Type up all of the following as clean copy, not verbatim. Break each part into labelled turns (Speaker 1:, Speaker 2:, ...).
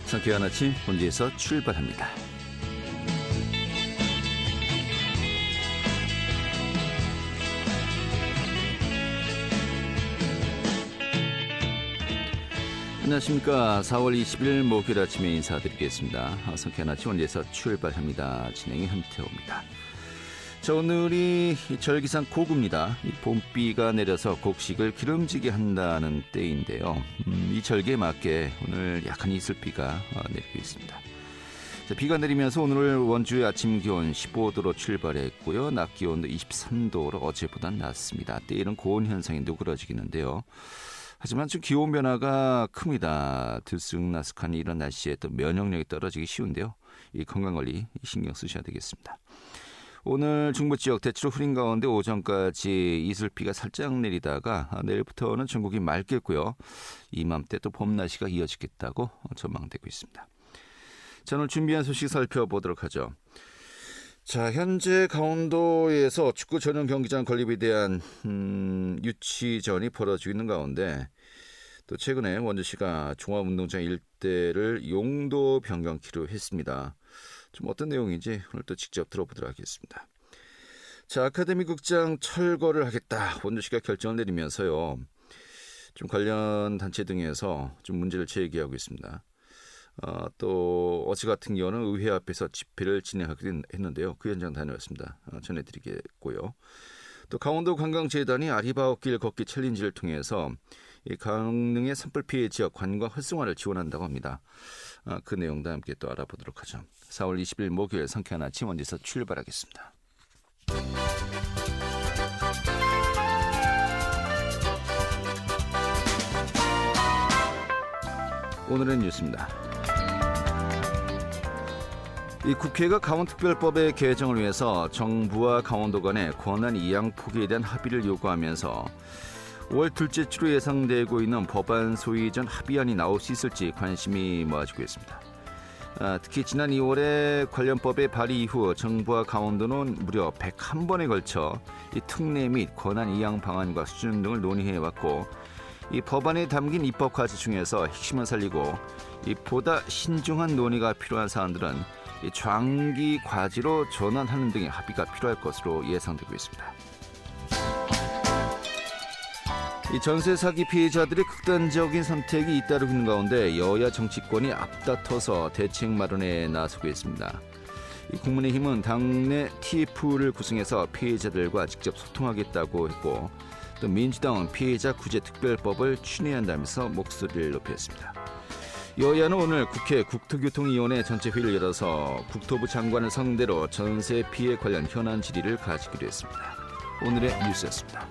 Speaker 1: 상쾌한 아침 본주에서 출발합니다. 안녕하십니까. 4월 20일 목요일 아침에 인사드리겠습니다. 상쾌한 아침 본주에서 출발합니다. 진행의 함태호입니다. 자, 오늘이 절기상 고구입니다. 이 봄비가 내려서 곡식을 기름지게 한다는 때인데요. 이 절기에 맞게 오늘 약한 이슬비가 내리고 있습니다. 자, 비가 내리면서 오늘 원주의 아침 기온 15도로 출발했고요. 낮 기온도 23도로 어제보다 낮습니다. 때이른 고온 현상이 누그러지겠는데요. 하지만 좀 기온 변화가 큽니다. 들쑥날쑥한 이런 날씨에 또 면역력이 떨어지기 쉬운데요. 이 건강관리 신경 쓰셔야 되겠습니다. 오늘 중부 지역 대체로 흐린 가운데 오전까지 이슬비가 살짝 내리다가 내일부터는 전국이 맑겠고요. 이맘때 또 봄 날씨가 이어지겠다고 전망되고 있습니다. 자, 오늘 준비한 소식 살펴보도록 하죠. 자, 현재 강원도에서 축구 전용 경기장 건립에 대한 유치전이 벌어지고 있는 가운데 또 최근에 원주시가 종합운동장 일대를 용도 변경키로 했습니다. 좀 어떤 내용인지 오늘 또 직접 들어보도록 하겠습니다. 자, 아카데미 극장 철거를 하겠다. 원주시가 결정을 내리면서요. 좀 관련 단체 등에서 좀 문제를 제기하고 있습니다. 또 어제 같은 경우는 의회 앞에서 집회를 진행하기도 했는데요. 그 현장 다녀왔습니다. 전해드리겠고요. 또 강원도 관광재단이 아리바오길 걷기 챌린지를 통해서 이 강릉의 산불 피해 지역 관광 활성화를 지원한다고 합니다. 그 내용도 함께 또 알아보도록 하죠. 4월 20일 목요일 상쾌한 아침 원주에서 출발하겠습니다. 오늘의 뉴스입니다. 이 국회가 강원특별법의 개정을 위해서 정부와 강원도 간의 권한 이양 포기에 대한 합의를 요구하면서 5월 둘째 주로 예상되고 있는 법안 소위 전 합의안이 나올 수 있을지 관심이 모아지고 있습니다. 특히 지난 2월에 관련 법의 발의 이후 정부와 강원도는 무려 101번에 걸쳐 이 특례 및 권한 이양 방안과 수준 등을 논의해왔고 이 법안에 담긴 입법 과제 중에서 핵심을 살리고 이 보다 신중한 논의가 필요한 사안들은 이 장기 과제로 전환하는 등의 합의가 필요할 것으로 예상되고 있습니다. 이 전세 사기 피해자들의 극단적인 선택이 잇따르고 있는 가운데 여야 정치권이 앞다퉈서 대책 마련에 나서고 있습니다. 이 국민의힘은 당내 TF를 구성해서 피해자들과 직접 소통하겠다고 했고 또 민주당은 피해자 구제 특별법을 추진한다면서 목소리를 높였습니다. 여야는 오늘 국회 국토교통위원회 전체 회의를 열어서 국토부 장관을 상대로 전세 피해 관련 현안 질의를 가지기로 했습니다. 오늘의 뉴스였습니다.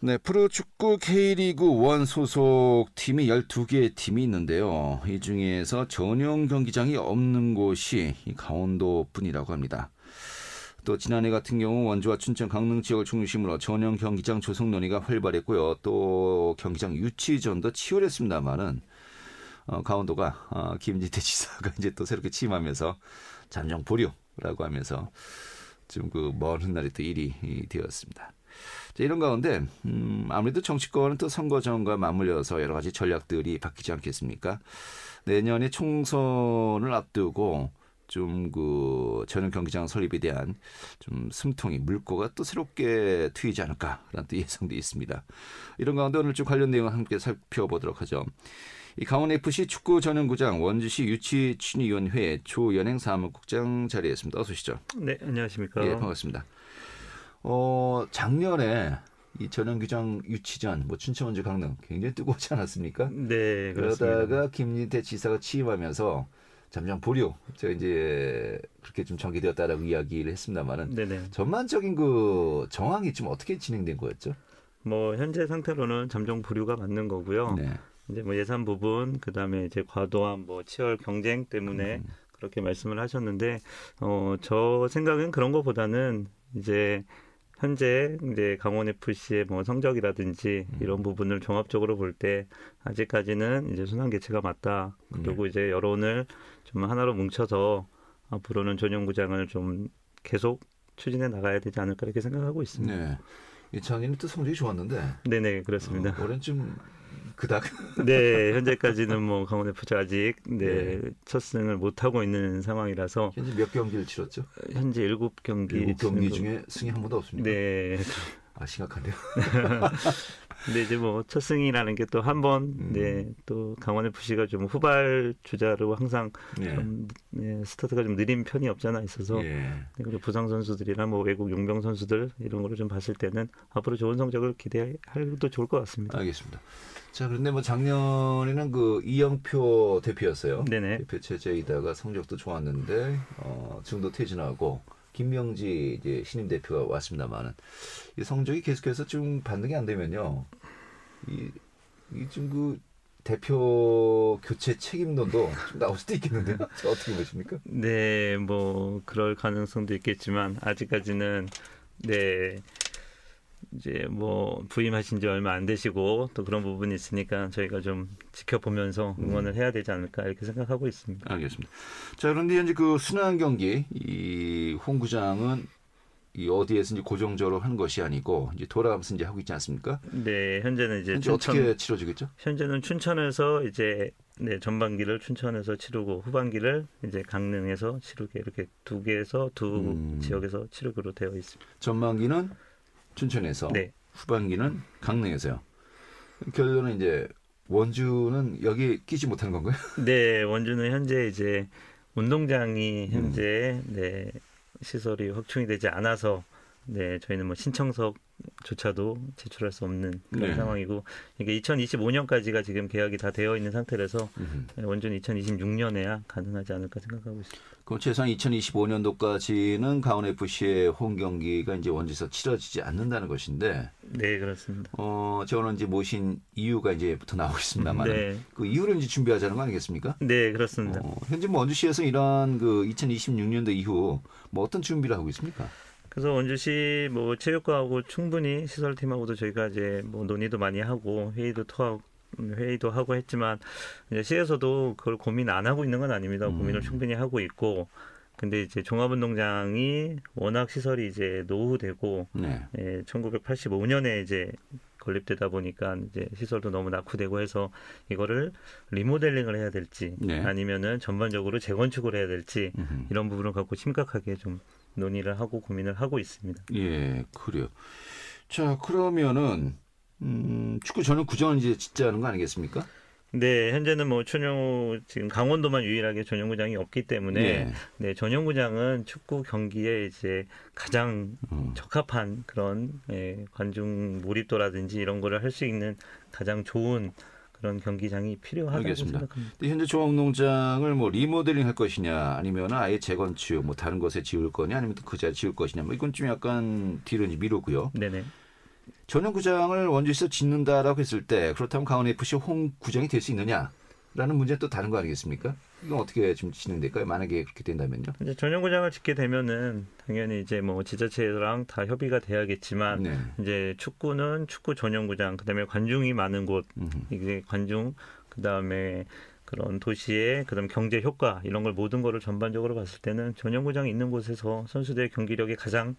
Speaker 1: 네, 프로축구 K리그 1 소속 팀이 12개의 팀이 있는데요. 이 중에서 전용 경기장이 없는 곳이 강원도뿐이라고 합니다. 또 지난해 같은 경우 원주와 춘천, 강릉 지역을 중심으로 전용 경기장 조성 논의가 활발했고요. 또 경기장 유치전도 치열했습니다만은 강원도가 김진태 지사가 이제 또 새롭게 취임하면서 잠정 보류라고 하면서 좀 그 먼 훗날이 또 일이 되었습니다. 자, 이런 가운데 아무래도 정치권은 또 선거전과 맞물려서 여러 가지 전략들이 바뀌지 않겠습니까? 내년에 총선을 앞두고 좀 그 전용 경기장 설립에 대한 좀 숨통이 물꼬가 또 새롭게 트이지 않을까라는 또 예상도 있습니다. 이런 가운데 오늘 좀 관련 내용을 함께 살펴보도록 하죠. 이 강원FC 축구 전용구장 원주시 유치추진위원회 조연행 사무국장 자리했습니다. 어서 오시죠.
Speaker 2: 네, 안녕하십니까.
Speaker 1: 예, 반갑습니다. 작년에 이 전용구장 유치전, 춘천, 원주, 강릉 굉장히 뜨거웠지 않았습니까?
Speaker 2: 네, 그렇습니다.
Speaker 1: 그러다가 김진태 지사가 취임하면서 잠정 보류, 제가 이제 그렇게 좀 전개되었다라고 이야기를 했습니다만은, 네네. 전반적인 그 정황이 좀 어떻게 진행된 거였죠?
Speaker 2: 현재 상태로는 잠정 보류가 맞는 거고요. 네. 이제 예산 부분, 그 다음에 이제 과도한 치열 경쟁 때문에 그렇게 말씀을 하셨는데, 저 생각은 그런 것보다는 이제 현재 이제 강원FC의 성적이라든지 이런 부분을 종합적으로 볼 때 아직까지는 이제 순환 개최가 맞다. 그리고 이제 여론을 좀 하나로 뭉쳐서 앞으로는 전용구장을 좀 계속 추진해 나가야 되지 않을까 이렇게 생각하고 있습니다.
Speaker 1: 네. 2002년 또 성적이 좋았는데.
Speaker 2: 네네, 그렇습니다.
Speaker 1: 올해는 좀 그닥.
Speaker 2: 네, 현재까지는 뭐 강원 FC가 아직
Speaker 1: 네.
Speaker 2: 첫 승을 못 하고 있는 상황이라서
Speaker 1: 현재 몇 경기를 치렀죠?
Speaker 2: 현재 7경기
Speaker 1: 7경기 중에 승이 한 번도 없습니까?
Speaker 2: 네.
Speaker 1: 아, 심각한데요.
Speaker 2: 근데 이제 뭐 첫 승이라는 게 또 한 번, 또 강원 FC가 좀 후발 주자로 항상 좀 스타트가 좀 느린 편이 없잖아 있어서 그리고 부상 선수들이나 뭐 외국 용병 선수들 이런 거를 좀 봤을 때는 앞으로 좋은 성적을 기대해도 좋을 것 같습니다.
Speaker 1: 알겠습니다. 자, 그런데 뭐 작년에는 그 이영표 대표였어요.
Speaker 2: 네네.
Speaker 1: 대표 체제이다가 성적도 좋았는데 지금도 퇴진하고 김명지 이제 신임 대표가 왔습니다만은 이 성적이 계속해서 좀 반등이 안 되면요, 이 지금 그 대표 교체 책임론도 좀 나올 수도 있겠는데요. 어떻게 보십니까?
Speaker 2: 네, 뭐 그럴 가능성도 있겠지만 아직까지는 네. 이제 뭐 부임하신 지 얼마 안 되시고 또 그런 부분이 있으니까 저희가 좀 지켜보면서 응원을 해야 되지 않을까 이렇게 생각하고 있습니다.
Speaker 1: 알겠습니다. 자, 그런데 현재 그 순환 경기 이 홍구장은 이 어디에서 이제 고정적으로 하는 것이 아니고 이제 돌아가면서 이제 하고 있지 않습니까?
Speaker 2: 네, 현재는 이제
Speaker 1: 현재 어떻게 치러지겠죠?
Speaker 2: 현재는 춘천에서 이제 전반기를 춘천에서 치르고 후반기를 이제 강릉에서 치르게 이렇게 두 개에서 두 지역에서 치르기로 되어 있습니다.
Speaker 1: 전반기는 춘천에서,
Speaker 2: 네.
Speaker 1: 후반기는 강릉에서요. 결론은 이제 원주는 여기 끼지 못하는 건가요?
Speaker 2: 네, 원주는 현재 이제 운동장이 현재 시설이 확충이 되지 않아서 저희는 뭐 신청석조차도 제출할 수 없는 그런 상황이고 이게 2025년까지가 지금 계약이 다 되어 있는 상태라서 원주는 2026년에야 가능하지 않을까 생각하고 있습니다.
Speaker 1: 그럼 최소한 2025년도까지는 강원FC의 홈 경기가 이제 원주에서 치러지지 않는다는 것인데.
Speaker 2: 네, 그렇습니다.
Speaker 1: 저는 이제 모신 이유가 이제부터 나오고 있습니다만, 그 이유를 이제 준비하자는 거 아니겠습니까?
Speaker 2: 네, 그렇습니다.
Speaker 1: 현재 뭐 원주시에서 이러한 그 2026년도 이후 뭐 어떤 준비를 하고 있습니까?
Speaker 2: 그래서 원주시 뭐 체육과하고 충분히 시설팀하고도 저희가 이제 뭐 논의도 많이 하고 회의도 하고 했지만 이제 시에서도 그걸 고민 안 하고 있는 건 아닙니다. 고민을 충분히 하고 있고 근데 이제 종합운동장이 워낙 시설이 이제 노후되고 1985년에 이제 건립되다 보니까 이제 시설도 너무 낙후되고 해서 이거를 리모델링을 해야 될지 아니면은 전반적으로 재건축을 해야 될지 이런 부분을 갖고 심각하게 좀 논의를 하고 고민을 하고 있습니다.
Speaker 1: 예, 그래요. 자, 그러면은 축구 전용 구장을 이제 짓자는 거 아니겠습니까?
Speaker 2: 네, 현재는 뭐 지금 강원도만 유일하게 전용구장이 없기 때문에 전용구장은 축구 경기에 이제 가장 적합한 그런 관중 몰입도라든지 이런 거를 할 수 있는 가장 좋은 그런 경기장이 필요하다고 생각합니다.
Speaker 1: 현재 종합운동장을 뭐 리모델링 할 것이냐 아니면 아예 재건축 뭐 다른 곳에 지을 거냐 아니면 그 자리에 지을 것이냐 뭐 이건 좀 약간 뒤로 이제 미루고요.
Speaker 2: 네네.
Speaker 1: 전용구장을 원주에서 짓는다라고 했을 때 그렇다면 강원FC 홈 구장이 될 수 있느냐라는 문제는 또 다른 거 아니겠습니까? 이건 어떻게 좀 진행될까요? 만약에 그렇게 된다면요.
Speaker 2: 이제 전용구장을 짓게 되면은 당연히 이제 뭐 지자체랑 다 협의가 돼야겠지만 이제 축구는 축구 전용구장 그다음에 관중이 많은 곳 이게 관중 그다음에 그런 도시의 그다음 경제 효과 이런 걸 모든 거를 전반적으로 봤을 때는 전용구장이 있는 곳에서 선수들의 경기력이 가장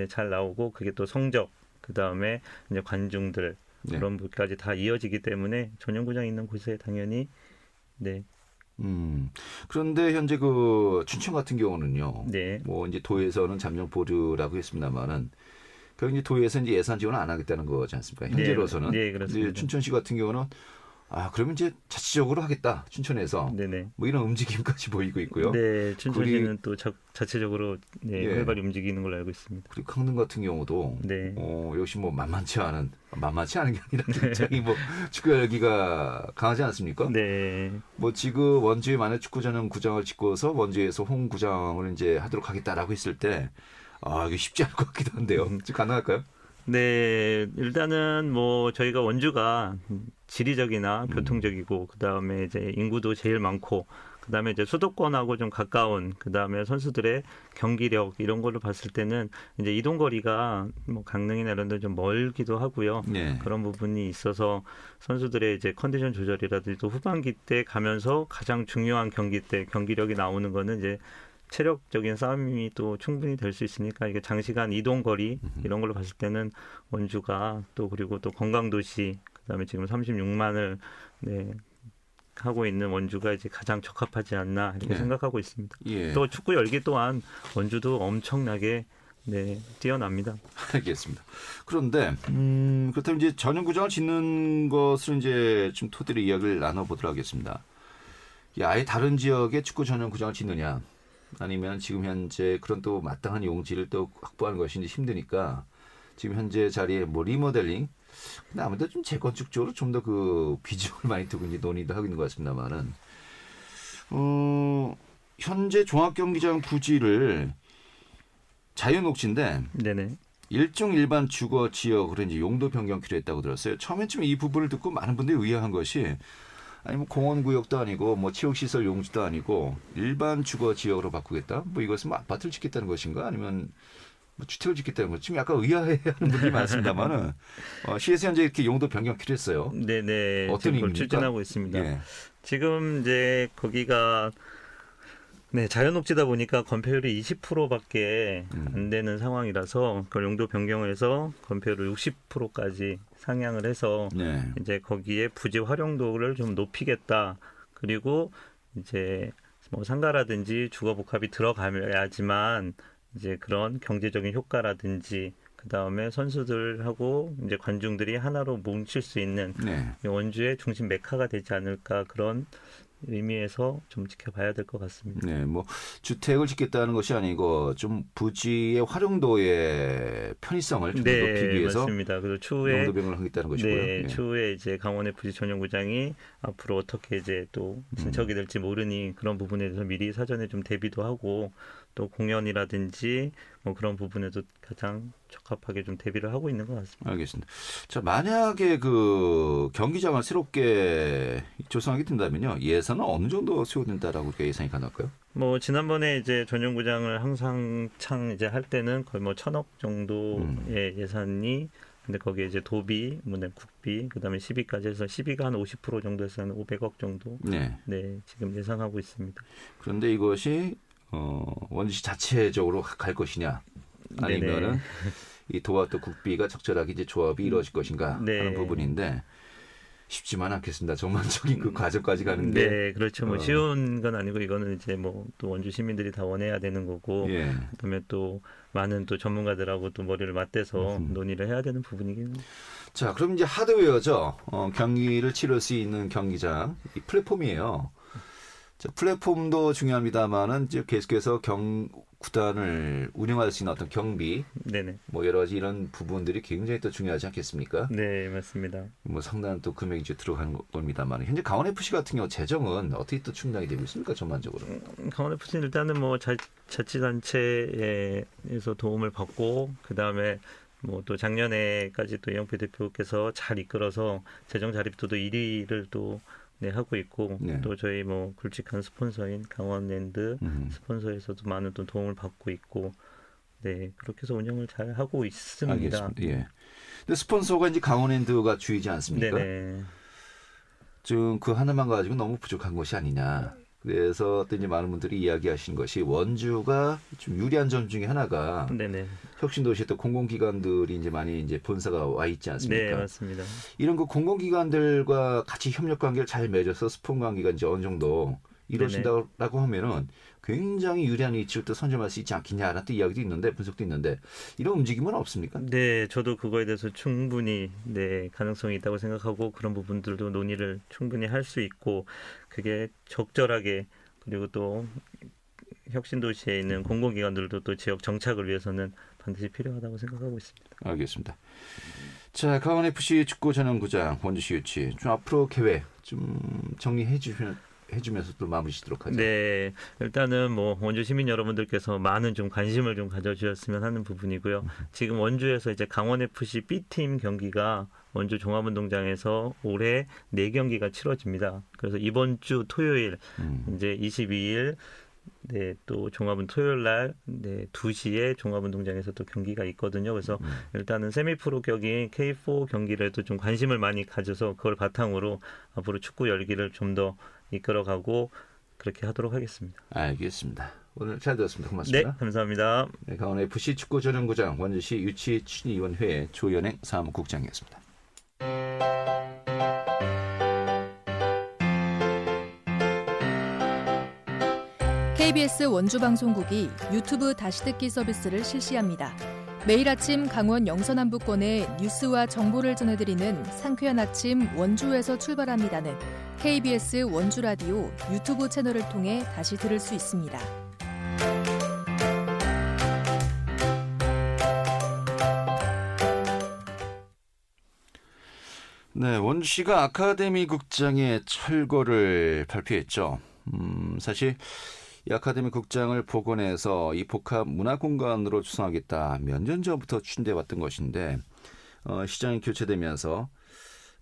Speaker 2: 잘 나오고 그게 또 성적 그다음에 이제 관중들 그런 부분까지 다 이어지기 때문에 전용구장 있는 곳에 당연히
Speaker 1: 그런데 현재 그 춘천 같은 경우는요.
Speaker 2: 네.
Speaker 1: 뭐 이제 도에서는 잠정 보류라고 했습니다만은 결국 이제 도에서 이제 예산 지원을 안 하겠다는 거지 않습니까? 현재로서는.
Speaker 2: 네, 그렇습니다.
Speaker 1: 이제 춘천시 같은 경우는 그러면 이제 자체적으로 하겠다. 춘천에서.
Speaker 2: 네네.
Speaker 1: 뭐 이런 움직임까지 보이고 있고요.
Speaker 2: 네, 춘천시는 또 자체적으로 활발히 움직이는 걸로 알고 있습니다.
Speaker 1: 그리고 강릉 같은 경우도 역시 뭐 만만치 않은 게 아니라 굉장히 뭐 축구 열기가 강하지 않습니까?
Speaker 2: 네.
Speaker 1: 뭐 지금 원주에 만약 축구 전용 구장을 짓고서 원주에서 홈 구장을 이제 하도록 하겠다라고 했을 때 이게 쉽지 않을 것 같기도 한데요. 가능할까요?
Speaker 2: 네, 일단은 뭐 저희가 원주가 지리적이나 교통적이고 그다음에 이제 인구도 제일 많고 그다음에 이제 수도권하고 좀 가까운 그다음에 선수들의 경기력 이런 걸로 봤을 때는 이제 이동 거리가 뭐 강릉이나 이런 데 좀 멀기도 하고요. 그런 부분이 있어서 선수들의 이제 컨디션 조절이라든지 또 후반기 때 가면서 가장 중요한 경기 때 경기력이 나오는 거는 이제 체력적인 싸움이 또 충분히 될 수 있으니까 이게 장시간 이동 거리 이런 걸로 봤을 때는 원주가 또 그리고 또 관광 도시 그다음에 지금 36만을 네, 하고 있는 원주가 이제 가장 적합하지 않나 이렇게 생각하고 있습니다. 또 축구 열기 또한 원주도 엄청나게 네, 뛰어납니다.
Speaker 1: 알겠습니다. 그런데 그렇다면 이제 전용구장을 짓는 것을 이제 좀 토대로 이야기를 나눠보도록 하겠습니다. 아예 다른 지역에 축구 전용구장을 짓느냐, 아니면 지금 현재 그런 또 마땅한 용지를 또 확보하는 것이 이제 힘드니까 지금 현재 자리에 뭐 리모델링, 근데 아무래도 좀 재건축 쪽으로 좀 더 그 비중을 많이 두고 이제 논의도 하고 있는 것 같습니다만은, 현재 종합경기장 부지를 자유녹지인데
Speaker 2: 네네.
Speaker 1: 일종 일반 주거 지역으로 이제 용도 변경 필요했다고 들었어요. 처음엔 좀 이 부분을 듣고 많은 분들이 의아한 것이, 아니 뭐 공원구역도 아니고 뭐 체육시설 용지도 아니고 일반 주거 지역으로 바꾸겠다. 뭐 이것은 뭐 아파트를 짓겠다는 것인가, 아니면 뭐 주택을 짓겠다는 것. 지금 약간 의아해하는 분들이 많습니다만은 시에서 현재 이렇게 용도 변경 필요했어요.
Speaker 2: 네네.
Speaker 1: 어떤
Speaker 2: 지금
Speaker 1: 의미입니까?
Speaker 2: 추진하고 있습니다.
Speaker 1: 예.
Speaker 2: 지금 이제 거기가 네, 자연녹지다 보니까 건폐율이 20%밖에 안 되는 상황이라서 그걸 용도 변경을 해서 건폐율을 60%까지 상향을 해서
Speaker 1: 네.
Speaker 2: 이제 거기에 부지 활용도를 좀 높이겠다. 그리고 이제 뭐 상가라든지 주거 복합이 들어가야지만 이제 그런 경제적인 효과라든지 그 다음에 선수들하고 이제 관중들이 하나로 뭉칠 수 있는
Speaker 1: 네.
Speaker 2: 원주의 중심 메카가 되지 않을까, 그런 의미에서 좀 지켜봐야 될 것 같습니다.
Speaker 1: 네, 뭐 주택을 짓겠다는 것이 아니고 좀 부지의 활용도의 편의성을 좀 더
Speaker 2: 네,
Speaker 1: 높이기 위해서
Speaker 2: 맞습니다. 그리고 추후에
Speaker 1: 용도 변경을 하겠다는 것이고요.
Speaker 2: 네,
Speaker 1: 예.
Speaker 2: 추후에 이제 강원의 부지 전용구장이 앞으로 어떻게 이제 또 진척이 될지 모르니 그런 부분에 대해서 미리 사전에 좀 대비도 하고, 또 공연이라든지 뭐 그런 부분에도 가장 적합하게 좀 대비를 하고 있는 것 같습니다.
Speaker 1: 알겠습니다. 자, 만약에 그 경기장을 새롭게 조성하게 된다면요, 예산은 어느 정도 소요된다라고 이렇게 예상이 가능할까요?
Speaker 2: 뭐 지난번에 이제 전용구장을 항상 이제 할 때는 거의 뭐 1,000억 정도의 예산이, 근데 거기에 이제 도비, 뭐 국비, 그다음에 시비까지 해서 시비가 한 50% 정도 해서 한 500억 정도
Speaker 1: 네.
Speaker 2: 네, 지금 예상하고 있습니다.
Speaker 1: 그런데 이것이 원주시 자체적으로 갈 것이냐, 아니면은 이 도와 또 국비가 적절하게 이제 조합이 이루어질 것인가 하는 부분인데 쉽지만 않겠습니다. 전반적인 그 과정까지 가는 게.
Speaker 2: 네, 그렇죠. 뭐 쉬운 건 아니고, 이거는 이제 뭐 또 원주 시민들이 다 원해야 되는 거고,
Speaker 1: 예.
Speaker 2: 그다음에 또 많은 또 전문가들하고 또 머리를 맞대서 논의를 해야 되는 부분이긴 합니다.
Speaker 1: 자, 그럼 이제 하드웨어죠. 경기를 치를 수 있는 경기장, 이 플랫폼이에요. 자, 플랫폼도 중요합니다만은 이제 계속해서 구단을 운영할 수 있는 어떤 경비,
Speaker 2: 네네.
Speaker 1: 뭐 여러 가지 이런 부분들이 굉장히 또 중요하지 않겠습니까?
Speaker 2: 네, 맞습니다.
Speaker 1: 뭐 상당한 또 금액이 이제 들어가는 겁니다만, 현재 강원 FC 같은 경우 재정은 어떻게 또 충당이 되고 있습니까, 전반적으로?
Speaker 2: 강원 FC는 일단은 뭐 자치단체에서 도움을 받고, 그 다음에 뭐 또 작년에까지 또 이영표 대표께서 잘 이끌어서 재정 자립도도 1위를 또 네, 하고 있고,
Speaker 1: 네.
Speaker 2: 또 저희 뭐 굵직한 스폰서인 강원랜드 스폰서에서도 많은 또 도움을 받고 있고, 네, 그렇게 해서 운영을 잘 하고 있습니다.
Speaker 1: 알겠습니다. 예. 근데 스폰서가 이제 강원랜드가 주이지 않습니까?
Speaker 2: 네네.
Speaker 1: 지금 그 하나만 가지고 너무 부족한 것이 아니냐. 그래서 또 이제 많은 분들이 이야기하신 것이, 원주가 좀 유리한 점 중에 하나가
Speaker 2: 네네.
Speaker 1: 혁신도시에 또 공공기관들이 이제 많이 이제 본사가 와 있지 않습니까?
Speaker 2: 네, 맞습니다.
Speaker 1: 이런 그 공공기관들과 같이 협력 관계를 잘 맺어서 스폰 관계가 이제 어느 정도 이루어진다고 하면은 굉장히 유리한 위치를 또 선점할 수 있지 않겠냐라는 또 이야기도 있는데, 분석도 있는데, 이런 움직임은 없습니까?
Speaker 2: 네, 저도 그거에 대해서 충분히 네, 가능성이 있다고 생각하고, 그런 부분들도 논의를 충분히 할 수 있고, 그게 적절하게, 그리고 또 혁신도시에 있는 공공기관들도 또 지역 정착을 위해서는 반드시 필요하다고 생각하고 있습니다.
Speaker 1: 알겠습니다. 자, 강원FC 축구 전용구장 원주시 유치 좀 앞으로 계획 좀 정리해 주면서 또 마무리 짓도록 하죠.
Speaker 2: 네, 일단은 뭐 원주 시민 여러분들께서 많은 좀 관심을 좀 가져주셨으면 하는 부분이고요. 지금 원주에서 이제 강원 FC B팀 경기가 원주 종합운동장에서 올해 4경기가 치러집니다. 그래서 이번 주 토요일 이제 22일 네, 또 종합은 토요일 날 네, 2시에 종합운동장에서 또 경기가 있거든요. 그래서 일단은 세미프로 격인 K4 경기에도 좀 관심을 많이 가져서 그걸 바탕으로 앞으로 축구 열기를 좀 더 이끌어가고 그렇게 하도록 하겠습니다.
Speaker 1: 알겠습니다. 오늘 잘 들었습니다.
Speaker 2: 네,
Speaker 1: 고맙습니다.
Speaker 2: 감사합니다.
Speaker 1: 네, 강원FC 축구 전용구장 원주시 유치 추진위원회 조연행 사무국장이었습니다.
Speaker 3: KBS 원주방송국이 유튜브 다시 듣기 서비스를 실시합니다. 매일 아침 강원 영서남부권의 뉴스와 정보를 전해드리는 상쾌한 아침 원주에서 출발합니다는 KBS 원주라디오 유튜브 채널을 통해 다시 들을 수 있습니다.
Speaker 1: 네, 원주시가 아카데미 극장의 철거를 발표했죠. 사실 이 아카데미 극장을 복원해서 이 복합 문화공간으로 추상하겠다 몇 년 전부터 추진돼왔던 것인데 시장이 교체되면서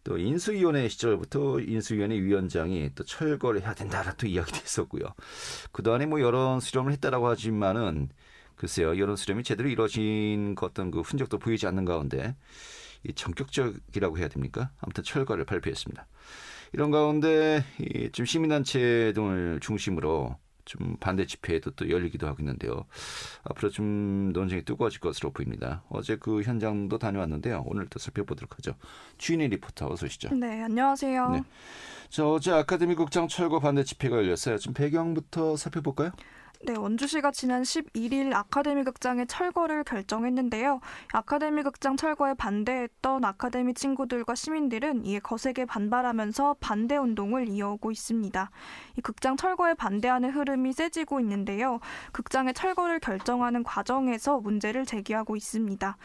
Speaker 1: 또 인수위원회 시절부터 인수위원회 위원장이 또 철거를 해야 된다라는 또 이야기도 있었고요. 그동안에 뭐 여론 수렴을 했다라고 하지만은 글쎄요, 여론 수렴이 제대로 이루어진 어떤 그 흔적도 보이지 않는 가운데 이 전격적이라고 해야 됩니까? 아무튼 철거를 발표했습니다. 이런 가운데 좀 시민단체 등을 중심으로 좀 반대 집회도 또 열리기도 하고 있는데요. 앞으로 좀 논쟁이 뜨거워질 것으로 보입니다. 어제 그 현장도 다녀왔는데요. 오늘 또 살펴보도록 하죠. 주인의 리포터 어서 오시죠.
Speaker 4: 네, 안녕하세요. 네.
Speaker 1: 자, 어제 아카데미 극장 철거 반대 집회가 열렸어요. 좀 배경부터 살펴볼까요?
Speaker 4: 네, 원주시가 지난 11일 아카데미 극장의 철거를 결정했는데요. 아카데미 극장 철거에 반대했던 아카데미 친구들과 시민들은 이에 거세게 반발하면서 반대 운동을 이어오고 있습니다. 이 극장 철거에 반대하는 흐름이 세지고 있는데요. 극장의 철거를 결정하는 과정에서 문제를 제기하고 있습니다.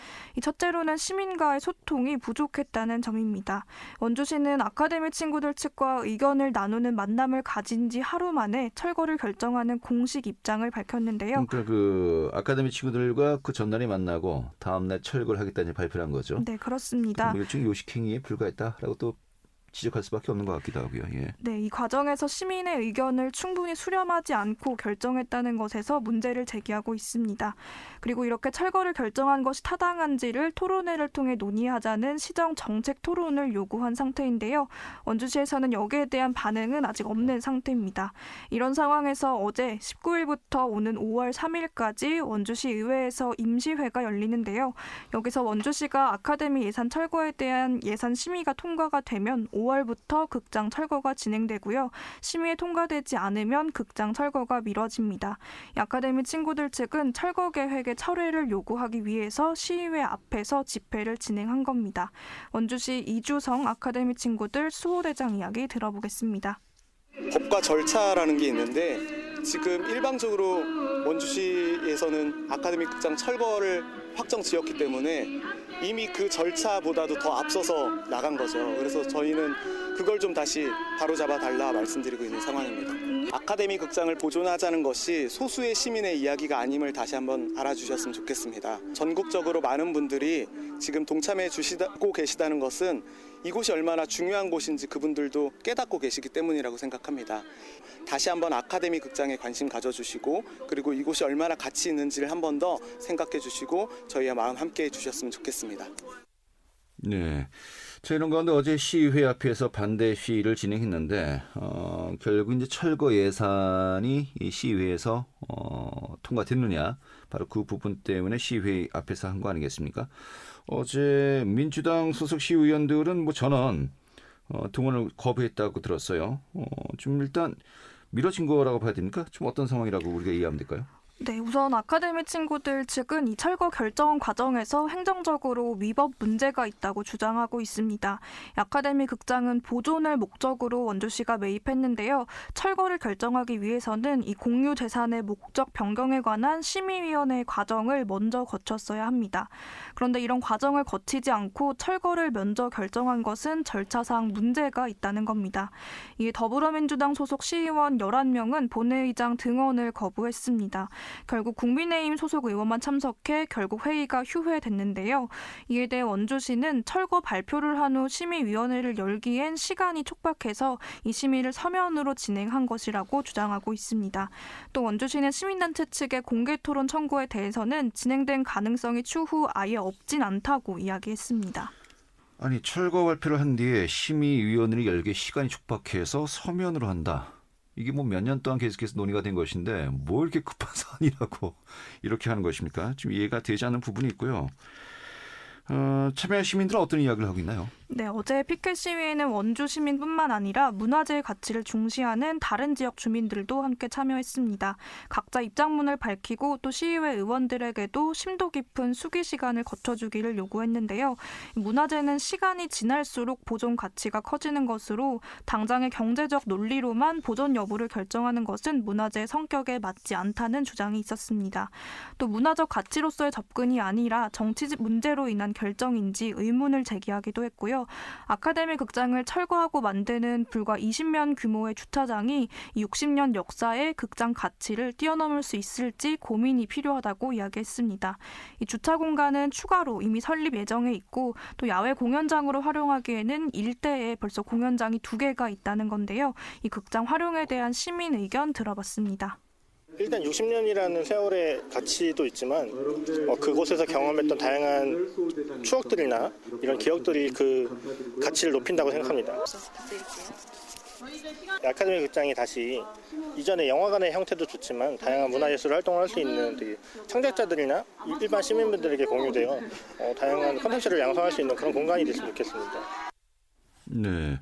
Speaker 4: 첫째로는 시민과의 소통이 부족했다는 점입니다. 원주시는 아카데미 친구들 측과 의견을 나누는 만남을 가진 지 하루 만에 철거를 결정하는 공식 입장을 밝혔는데요.
Speaker 1: 그러니까 그 아카데미 친구들과 그 전날에 만나고 다음날 철거를 하겠다는 발표를 한 거죠.
Speaker 4: 네, 그렇습니다.
Speaker 1: 일종의 요식행위에 불과했다라고 또 지적할 수밖에 없는 것 같기도 하고요. 예.
Speaker 4: 네, 이 과정에서 시민의 의견을 충분히 수렴하지 않고 결정했다는 것에서 문제를 제기하고 있습니다. 그리고 이렇게 철거를 결정한 것이 타당한지를 토론회를 통해 논의하자는 시정 정책 토론을 요구한 상태인데요. 원주시에서는 여기에 대한 반응은 아직 없는 상태입니다. 이런 상황에서 어제 19일부터 오는 5월 3일까지 원주시 의회에서 임시회가 열리는데요. 여기서 원주시가 아카데미 예산 철거에 대한 예산 심의가 통과가 되면 5월부터 극장 철거가 진행되고요. 심의에 통과되지 않으면 극장 철거가 미뤄집니다. 아카데미 친구들 측은 철거 계획의 철회를 요구하기 위해서 시의회 앞에서 집회를 진행한 겁니다. 원주시 이주성 아카데미 친구들 수호대장 이야기 들어보겠습니다.
Speaker 5: 법과 절차라는 게 있는데 지금 일방적으로 원주시에서는 아카데미 극장 철거를 확정 지었기 때문에 이미 그 절차보다도 더 앞서서 나간 거죠. 그래서 저희는 그걸 좀 다시 바로잡아 달라 말씀드리고 있는 상황입니다. 아카데미 극장을 보존하자는 것이 소수의 시민의 이야기가 아님을 다시 한번 알아주셨으면 좋겠습니다. 전국적으로 많은 분들이 지금 동참해 주시고 계시다는 것은 이곳이 얼마나 중요한 곳인지 그분들도 깨닫고 계시기 때문이라고 생각합니다. 다시 한번 아카데미 극장에 관심 가져주시고 그리고 이곳이 얼마나 가치 있는지를 한 번 더 생각해 주시고 저희와 마음 함께해 주셨으면 좋겠습니다.
Speaker 1: 네, 자, 이런 가운데 어제 시의회 앞에서 반대 시위를 진행했는데 결국 이제 철거 예산이 이 시의회에서 통과됐느냐, 바로 그 부분 때문에 시의회 앞에서 한 거 아니겠습니까? 어제 민주당 소속 시의원들은 뭐 전원 등원을 거부했다고 들었어요. 좀 일단 미뤄진 거라고 봐야 됩니까? 좀 어떤 상황이라고 우리가 이해하면 될까요?
Speaker 4: 네, 우선 아카데미 친구들 측은 이 철거 결정 과정에서 행정적으로 위법 문제가 있다고 주장하고 있습니다. 아카데미 극장은 보존을 목적으로 원주시가 매입했는데요. 철거를 결정하기 위해서는 이 공유 재산의 목적 변경에 관한 심의위원회 과정을 먼저 거쳤어야 합니다. 그런데 이런 과정을 거치지 않고 철거를 먼저 결정한 것은 절차상 문제가 있다는 겁니다. 이에 더불어민주당 소속 시의원 11명은 본회의장 등원을 거부했습니다. 결국 국민의힘 소속 의원만 참석해 결국 회의가 휴회됐는데요. 이에 대해 원주시는 철거 발표를 한 후 심의위원회를 열기엔 시간이 촉박해서 이 심의를 서면으로 진행한 것이라고 주장하고 있습니다. 또 원주시는 시민단체 측의 공개토론 청구에 대해서는 진행된 가능성이 추후 아예 없진 않다고 이야기했습니다.
Speaker 1: 아니, 철거 발표를 한 뒤에 심의위원회를 열게 시간이 촉박해서 서면으로 한다. 이게 뭐 몇 년 동안 계속해서 논의가 된 것인데 뭐 이렇게 급한 사안이라고 이렇게 하는 것입니까? 좀 이해가 되지 않는 부분이 있고요. 참여 시민들은 어떤 이야기를 하고 있나요?
Speaker 4: 네, 어제 피켓 시위에는 원주 시민뿐만 아니라 문화재의 가치를 중시하는 다른 지역 주민들도 함께 참여했습니다. 각자 입장문을 밝히고 또 시의회 의원들에게도 심도 깊은 수기 시간을 거쳐주기를 요구했는데요. 문화재는 시간이 지날수록 보존 가치가 커지는 것으로 당장의 경제적 논리로만 보존 여부를 결정하는 것은 문화재의 성격에 맞지 않다는 주장이 있었습니다. 또 문화적 가치로서의 접근이 아니라 정치적 문제로 인한 결정인지 의문을 제기하기도 했고요. 아카데미 극장을 철거하고 만드는 불과 20면 규모의 주차장이 60년 역사의 극장 가치를 뛰어넘을 수 있을지 고민이 필요하다고 이야기했습니다. 이 주차 공간은 추가로 이미 설립 예정에 있고 또 야외 공연장으로 활용하기에는 일대에 벌써 공연장이 2개가 있다는 건데요. 이 극장 활용에 대한 시민 의견 들어봤습니다.
Speaker 6: 일단 60년이라는 세월의 가치도 있지만 그곳에서 경험했던 다양한 추억들이나 이런 기억들이 그 가치를 높인다고 생각합니다. 아카데미 극장이 다시 이전의 영화관의 형태도 좋지만 다양한 문화예술 활동을 할 수 있는 되게 창작자들이나 일반 시민분들에게 공유되어 다양한 콘텐츠를 양성할 수 있는 그런 공간이 됐으면 좋겠습니다.
Speaker 1: 네,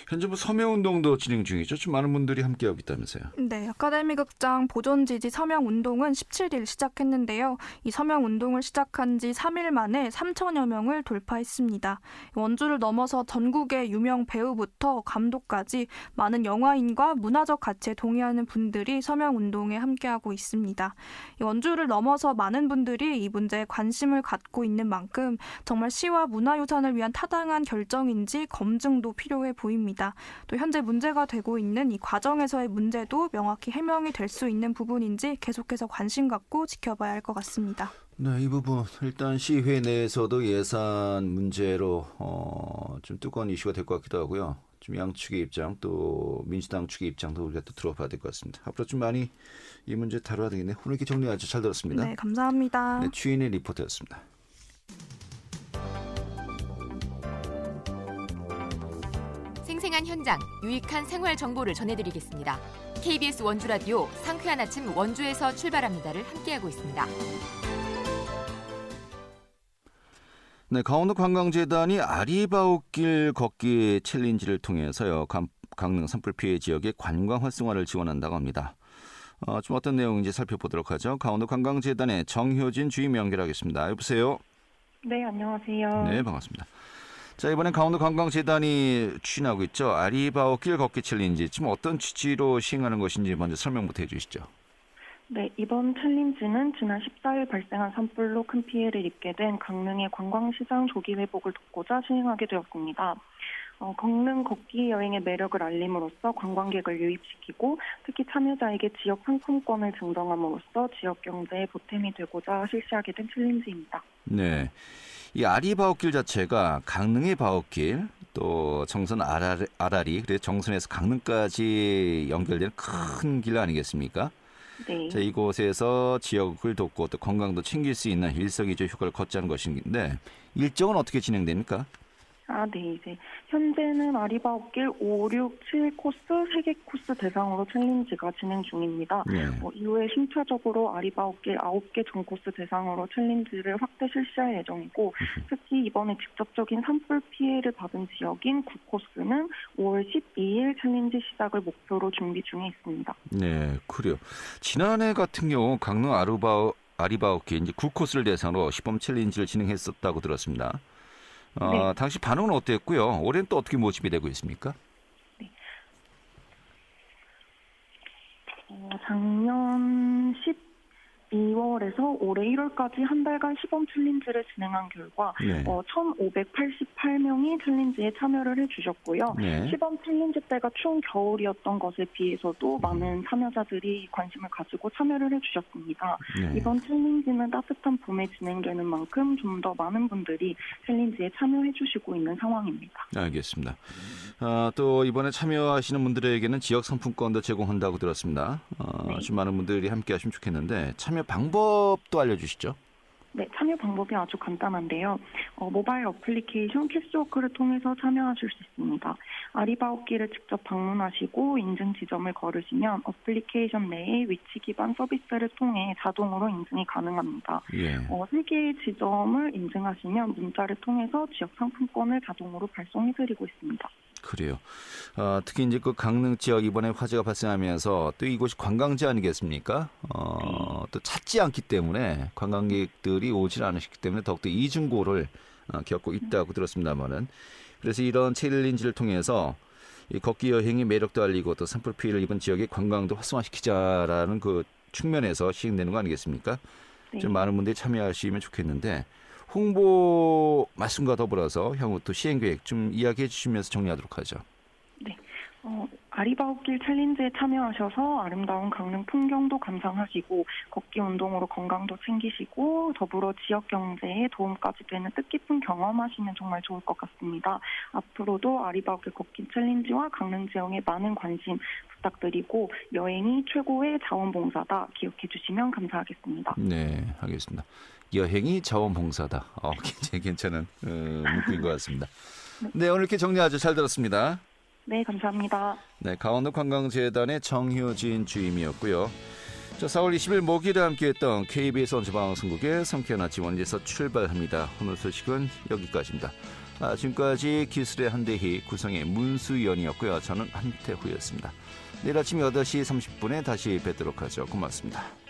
Speaker 1: 현재 서명운동도 진행 중이죠. 좀 많은 분들이 함께하고 있다면서요.
Speaker 4: 네, 아카데미 극장 보존 지지 서명운동은 17일 시작했는데요. 이 서명운동을 시작한 지 3일 만에 3천여 명을 돌파했습니다. 원주를 넘어서 전국의 유명 배우부터 감독까지 많은 영화인과 문화적 가치에 동의하는 분들이 서명운동에 함께하고 있습니다. 원주를 넘어서 많은 분들이 이 문제에 관심을 갖고 있는 만큼 정말 시와 문화유산을 위한 타당한 결정인지 검증도 필요해 보입니다. 또 현재 문제가 되고 있는 이 과정에서의 문제도 명확히 해명이 될 수 있는 부분인지 계속해서 관심 갖고 지켜봐야 할 것 같습니다.
Speaker 1: 네, 이 부분 일단 시회 내에서도 예산 문제로 좀 뜨거운 이슈가 될 것 같기도 하고요. 좀 양측의 입장 또 민주당 측의 입장도 우리가 또 들어봐야 될 것 같습니다. 앞으로 좀 많이 이 문제 다뤄야 되겠네요. 오늘 이렇게 정리하죠. 잘 들었습니다.
Speaker 4: 네, 감사합니다.
Speaker 1: 네, 취인의 리포터였습니다.
Speaker 7: 생생한 현장, 유익한 생활 정보를 전해드리겠습니다. KBS 원주라디오 상쾌한 아침 원주에서 출발합니다를 함께하고 있습니다.
Speaker 1: 네, 강원도 관광재단이 아리바오길 걷기 챌린지를 통해서요. 강릉 산불 피해 지역의 관광 활성화를 지원한다고 합니다. 좀 어떤 내용인지 살펴보도록 하죠. 강원도 관광재단의 정효진 주임 연결하겠습니다. 여보세요?
Speaker 8: 네, 안녕하세요.
Speaker 1: 네, 반갑습니다. 자, 이번엔 강원도 관광재단이 추진하고 있죠. 아리바오길 걷기 챌린지. 지금 어떤 취지로 시행하는 것인지 먼저 설명부터 해주시죠.
Speaker 8: 네, 이번 챌린지는 지난 14일 발생한 산불로 큰 피해를 입게 된 강릉의 관광시장 조기 회복을 돕고자 시행하게 되었습니다. 강릉 걷기 여행의 매력을 알림으로써 관광객을 유입시키고 특히 참여자에게 지역 상품권을 증정함으로써 지역 경제에 보탬이 되고자 실시하게 된 챌린지입니다.
Speaker 1: 네, 이 아리바오길 자체가 강릉의 바오길 또 정선 아라리 그래서 정선에서 강릉까지 연결되는 큰 길 아니겠습니까?
Speaker 8: 네.
Speaker 1: 자, 이곳에서 지역을 돕고 또 건강도 챙길 수 있는 일석이조 효과를 걷자는 것인데 일정은 어떻게 진행됩니까?
Speaker 8: 네, 이제 현재는 아리바오길 5, 6, 7 코스 3개 코스 대상으로 챌린지가 진행 중입니다.
Speaker 1: 네.
Speaker 8: 이후에 순차적으로 아리바오길 9개 전 코스 대상으로 챌린지를 확대 실시할 예정이고 특히 이번에 직접적인 산불 피해를 받은 지역인 9코스는 5월 12일 챌린지 시작을 목표로 준비 중에 있습니다.
Speaker 1: 네, 그래요. 지난해 같은 경우 강릉 아리바오길 이제 9코스를 대상으로 시범 챌린지를 진행했었다고 들었습니다.
Speaker 8: 네.
Speaker 1: 당시 반응은 어땠고요? 올해는 또 어떻게 모집이 되고 있습니까?
Speaker 8: 네. 작년 12월에서 올해 1월까지 한 달간 시범 챌린지를 진행한 결과
Speaker 1: 네.
Speaker 8: 1,588명이 챌린지에 참여를 해주셨고요.
Speaker 1: 네.
Speaker 8: 시범 챌린지 때가 추운 겨울이었던 것에 비해서도 많은 참여자들이 관심을 가지고 참여를 해주셨습니다.
Speaker 1: 네.
Speaker 8: 이번 챌린지는 따뜻한 봄에 진행되는 만큼 좀 더 많은 분들이 챌린지에 참여해주시고 있는 상황입니다.
Speaker 1: 알겠습니다. 또 이번에 참여하시는 분들에게는 지역 상품권도 제공한다고 들었습니다.
Speaker 8: 네.
Speaker 1: 좀 많은 분들이 함께 하시면 좋겠는데 참여 방법도 알려주시죠.
Speaker 8: 네, 참여 방법이 아주 간단한데요. 모바일 어플리케이션 캐시워크를 통해서 참여하실 수 있습니다. 아리바오길을 직접 방문하시고 인증 지점을 걸으시면 어플리케이션 내에 위치 기반 서비스를 통해 자동으로 인증이 가능합니다. 예. 3개의 지점을 인증하시면 문자를 통해서 지역 상품권을 자동으로 발송해드리고 있습니다.
Speaker 1: 그래요. 특히 이제 그 강릉 지역 이번에 화재가 발생하면서 또 이곳이 관광지 아니겠습니까? 또 찾지 않기 때문에 관광객들이 오질 않으시기 때문에 더욱더 이중고를 겪고 있다고 들었습니다만은 그래서 이런 챌린지를 통해서 이 걷기 여행의 매력도 알리고 또 산불 피해를 입은 지역의 관광도 활성화시키자라는 그 측면에서 시행되는 거 아니겠습니까?
Speaker 8: 네.
Speaker 1: 좀 많은 분들이 참여하시면 좋겠는데. 홍보 말씀과 더불어서 향후 또 시행 계획 좀 이야기해 주시면서 정리하도록 하죠.
Speaker 8: 네. 아리바오길 챌린지에 참여하셔서 아름다운 강릉 풍경도 감상하시고 걷기 운동으로 건강도 챙기시고 더불어 지역 경제에 도움까지 되는 뜻깊은 경험하시면 정말 좋을 것 같습니다. 앞으로도 아리바오길 걷기 챌린지와 강릉 지역에 많은 관심 부탁드리고 여행이 최고의 자원봉사다 기억해 주시면 감사하겠습니다.
Speaker 1: 네, 알겠습니다. 여행이 자원봉사다. 굉장히 괜찮은 문구인 것 같습니다. 네, 오늘 이렇게 정리 아주 잘 들었습니다.
Speaker 8: 네, 감사합니다.
Speaker 1: 네, 강원도 관광재단의 정효진 주임이었고요. 자, 4월 20일 목요일에 함께했던 KBS 원주방송국의 상쾌한 아침 원제에서 출발합니다. 오늘 소식은 여기까지입니다. 지금까지 기술의 한대희, 구성의 문수연이었고요. 저는 한태후였습니다. 내일 아침 8시 30분에 다시 뵙도록 하죠. 고맙습니다.